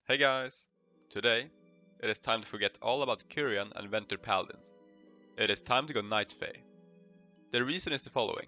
Hey guys! Today, it is time to forget all about Icorian and venture Paladins. It is time to go Night Fae. The reason is the following.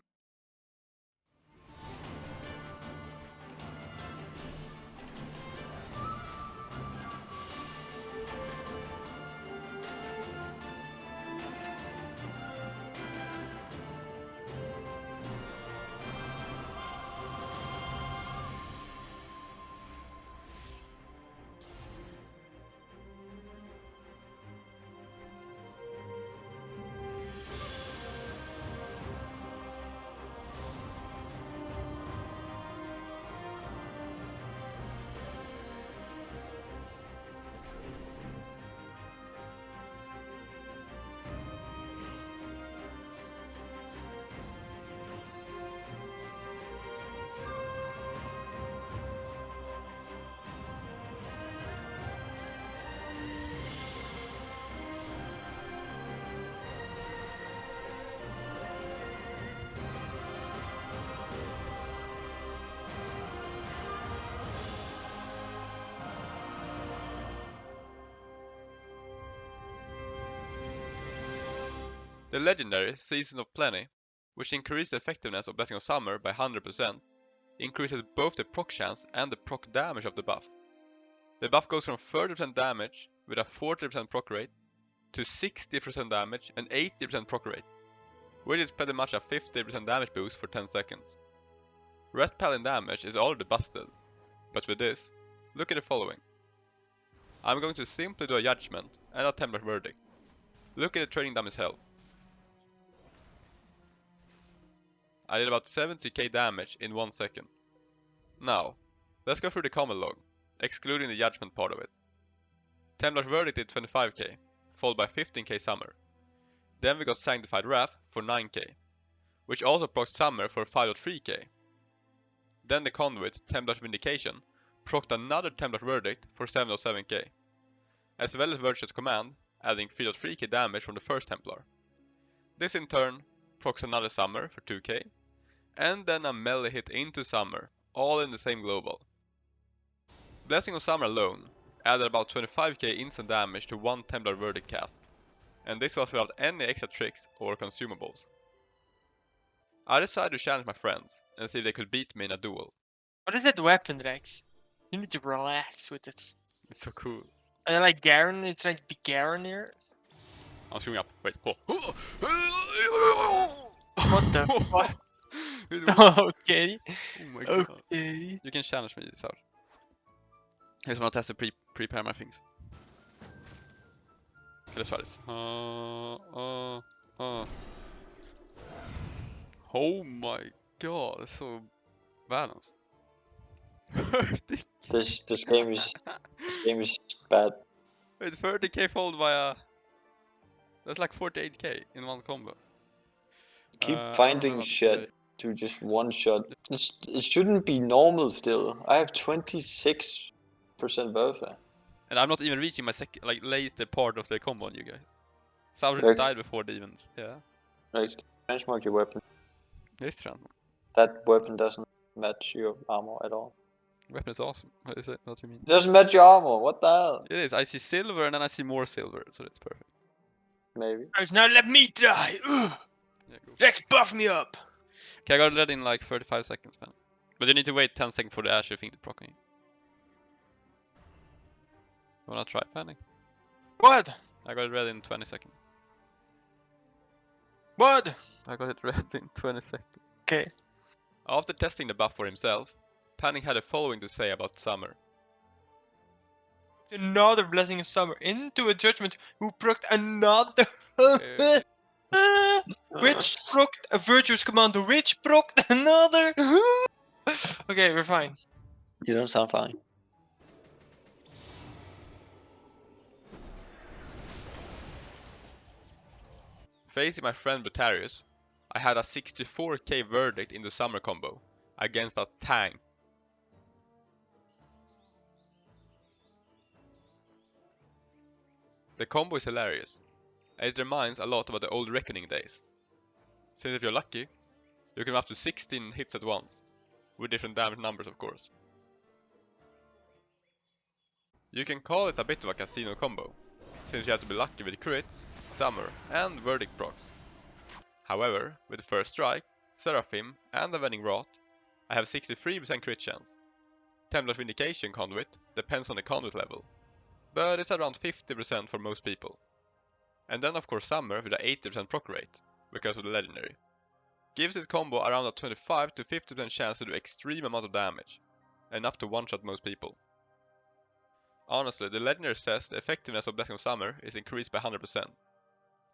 The legendary Season of Plenty, which increased the effectiveness of Blessing of Summer by 100%, increases both the proc chance and the proc damage of the buff. The buff goes from 30% damage with a 40% proc rate to 60% damage and 80% proc rate, which is pretty much a 50% damage boost for 10 seconds. Red Paladin damage is already busted, but with this, look at the following. I'm going to simply do a Judgement and a Templar Verdict. Look at the trading damage health. I did about 70k damage in 1 second. Now, let's go through the comment log, excluding the Judgement part of it. Templar's Verdict did 25k, followed by 15k Summer. Then we got Sanctified Wrath for 9k, which also procs Summer for 5.3k. Then the Conduit, Templar's Vindication, procced another Templar's Verdict for 7.7k, as well as Virtuous Command, adding 3.3k damage from the first Templar. This in turn procs another Summer for 2k, and then a melee hit into Summer, all in the same global. Blessing of Summer alone added about 25k instant damage to one Templar Verdict cast, and this was without any extra tricks or consumables. I decided to challenge my friends and see if they could beat me in a duel. What is that weapon, Rex? You need to relax with it. It's so cool. I like Garen, it's like big Garen here. I'm screwing up. Wait, oh. What the fuck? Okay. Oh my god. Okay. You can challenge me this out. Here's when I test to prepare my things. Okay, let's try this. Oh my god, it's so balanced. This game is bad. Wait, 30k followed by a... That's like 48k in one combo. Keep I don't know finding how to shit play. to just one shot. It shouldn't be normal still. I have 26% buffer. And I'm not even reaching my later part of the combo on you guys. Sauron Rex. died before the events, yeah. Like, benchmark your weapon. This round. That weapon doesn't match your armor at all. Weapon is awesome. What is it? What do you mean? It doesn't match your armor. What the hell? It is. I see silver and then I see more silver, so it's perfect. Maybe. Guys, now let me die! Ugh. Yeah, go. Rex, buff me up! Okay, I got it in like 35 seconds, man. But you need to wait 10 seconds for the Asher thing to proc you. Wanna try panning? What? I got it ready in 20 seconds. What? I got it ready in 20 seconds. Okay. After testing the buff for himself, Panning had the following to say about Summer. Another Blessing of Summer into a Judgement who procced another. Which procced a Virtuous Commando, which procced another. Okay, we're fine. You don't sound fine. Facing my friend Botarius, I had a 64k verdict in the Summer combo against a tank. The combo is hilarious, and it reminds a lot about the old Reckoning days. Since if you're lucky, you can have up to 16 hits at once, with different damage numbers of course. You can call it a bit of a casino combo, since you have to be lucky with crits, summer, and verdict procs. However, with First Strike, Seraphim, and Avenging Wrath, I have 63% crit chance. Templar's Vindication Conduit depends on the conduit level, but it's around 50% for most people. And then of course Summer with a 80% proc rate, because of the legendary. Gives this combo around a 25 to 50% chance to do extreme amount of damage, enough to one-shot most people. Honestly, the legendary says the effectiveness of Blessing of Summer is increased by 100%,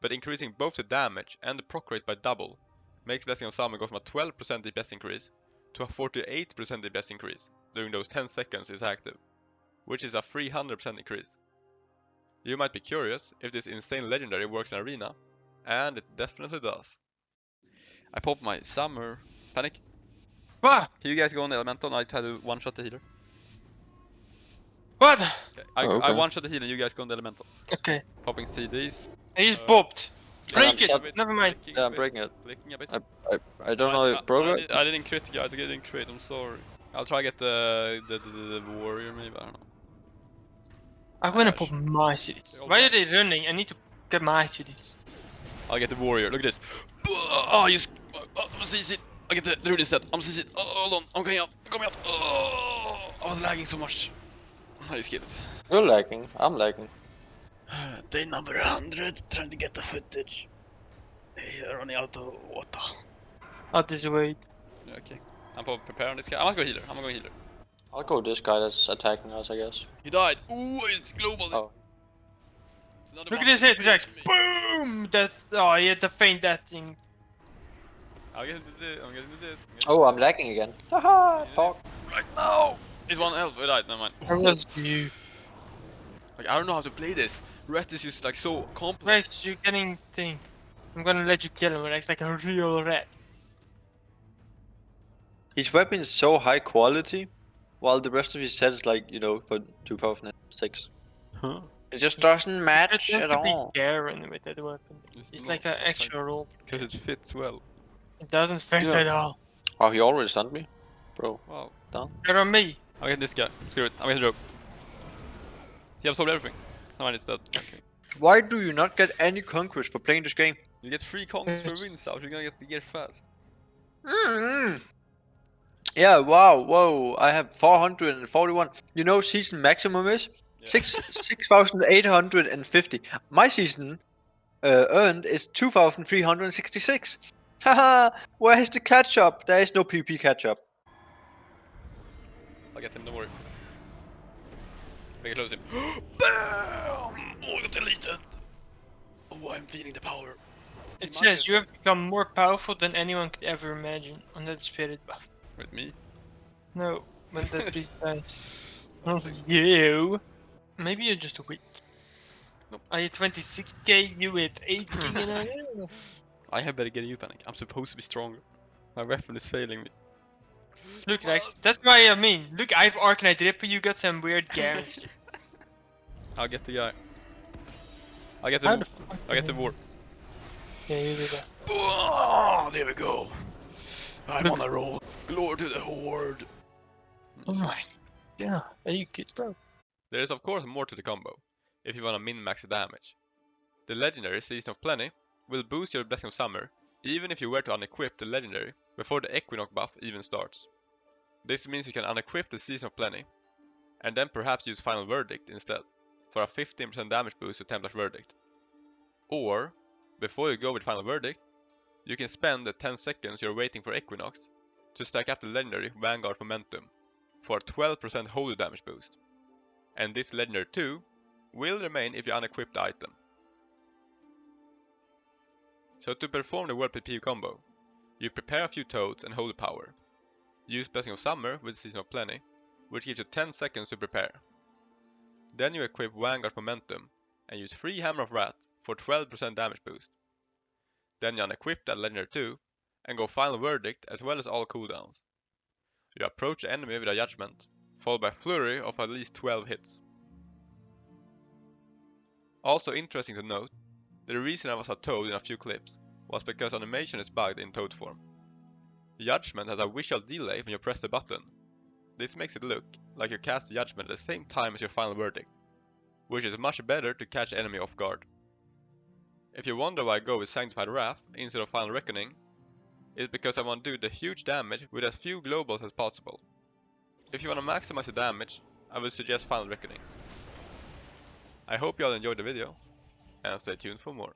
but increasing both the damage and the proc rate by double makes Blessing of Summer go from a 12% DPS increase to a 48% DPS increase during those 10 seconds it's active, which is a 300% increase. You might be curious if this insane legendary works in Arena, and it definitely does. I popped my Summer. Panic. What? Can you guys go on the Elemental and I try to one-shot the healer? What? Okay. I Okay. one-shot the healer and you guys go on the Elemental. Okay. Popping CDs. He's popped. Break I'm it! Never mind. Clicking Yeah, a I'm bit, breaking it. Clicking a bit. I don't know if broke it. I didn't crit, guys. I didn't crit. I'm sorry. I'll try to get the warrior maybe. I don't know. I'm gonna Gosh. pop my cities. They're all Why are bad. they running? I need to get my cities. I'll get the warrior. Look at this. Oh, you. I'm CC. I get the druid instead. I'm CC. Oh, hold on. I'm coming out. I'm coming out. Oh, I was lagging so much. I just killed it. You're lagging. I'm lagging. Day number 100. Trying to get the footage. Running out of water. I'll just wait. Yeah, okay. I'm probably preparing this guy. I'm gonna go healer. I'm gonna go healer. I'll go this guy that's attacking us, I guess. He died. Ooh, it's global. Oh. It's another Look at one. this hit, Jax. Boom! Oh, he had to feint that thing. I'll get into this. I'm getting into this. Oh, I'm lagging again. Haha! Fuck. Right now. It's one else. We died. Never mind. How was you? Like, I don't know how to play this. Rest is just like so complex. Rex, you're getting thing. I'm gonna let you kill him, Rex, like a real rat. His weapon is so high quality, while the rest of his set is like, you know, for 2006. Huh? It just doesn't match You at have to be all. Garen with that weapon. It's like an extra roll. Because it fits well. It doesn't fit Yeah. at all. Oh, he already stunned me? Bro, Wow. down. Get on me. I'll get this guy. Screw it. I'm getting joke. He absorbed everything. No, it's dead. Okay. Why do you not get any conquest for playing this game? You get free conks for wins out. You're gonna get the gear fast. Yeah, wow, whoa, I have 441. You know season maximum is? Yeah. 6,850. My season earned is 2,366. Haha, where is the catch up? There is no PP catch up. I'll get him, don't worry. I can close him. BAM! Oh, I got deleted. Oh, I'm feeling the power. It says you have become more powerful than anyone could ever imagine on that spirit buff. With me? No, when that priest dies. Not you. Maybe you're just weak. Nope. I hit 26k, you hit 18 and I I had better get you, Panic. I'm supposed to be stronger. My weapon is failing me. Look, Rex, that's why I mean. Look, I have Arcanite Ripper, you got some weird Garrus. I'll get the guy. I'll get the How war. the fuck? I'll get the war. Yeah, you do that. Oh, there we go. I'm Look. on a roll. Glory to the horde. Oh my. Yeah, are you good, bro? There is of course more to the combo, if you want to min-max the damage. The legendary Season of Plenty will boost your Blessing of Summer, even if you were to unequip the legendary before the Equinox buff even starts. This means you can unequip the Season of Plenty, and then perhaps use Final Verdict instead, for a 15% damage boost to Templar's Verdict. Or, before you go with Final Verdict, you can spend the 10 seconds you're waiting for Equinox to stack up the legendary Vanguard Momentum for a 12% holy damage boost. And this legendary too will remain if you unequip the item. So to perform the World PP combo, you prepare a few toads and holy power. Use Blessing of Summer with Season of Plenty, which gives you 10 seconds to prepare. Then you equip Vanguard Momentum and use free Hammer of Wrath for 12% damage boost. Then you unequip that legendary too and go Final Verdict as well as all cooldowns. You approach the enemy with a Judgement, followed by a flurry of at least 12 hits. Also interesting to note, the reason I was a toad in a few clips was because animation is bugged in toad form. Judgement has a visual delay when you press the button. This makes it look like you cast Judgement at the same time as your final verdict, which is much better to catch the enemy off guard. If you wonder why I go with Sanctified Wrath instead of Final Reckoning, it's because I want to do the huge damage with as few globals as possible. If you want to maximize the damage, I would suggest Final Reckoning. I hope you all enjoyed the video, and stay tuned for more.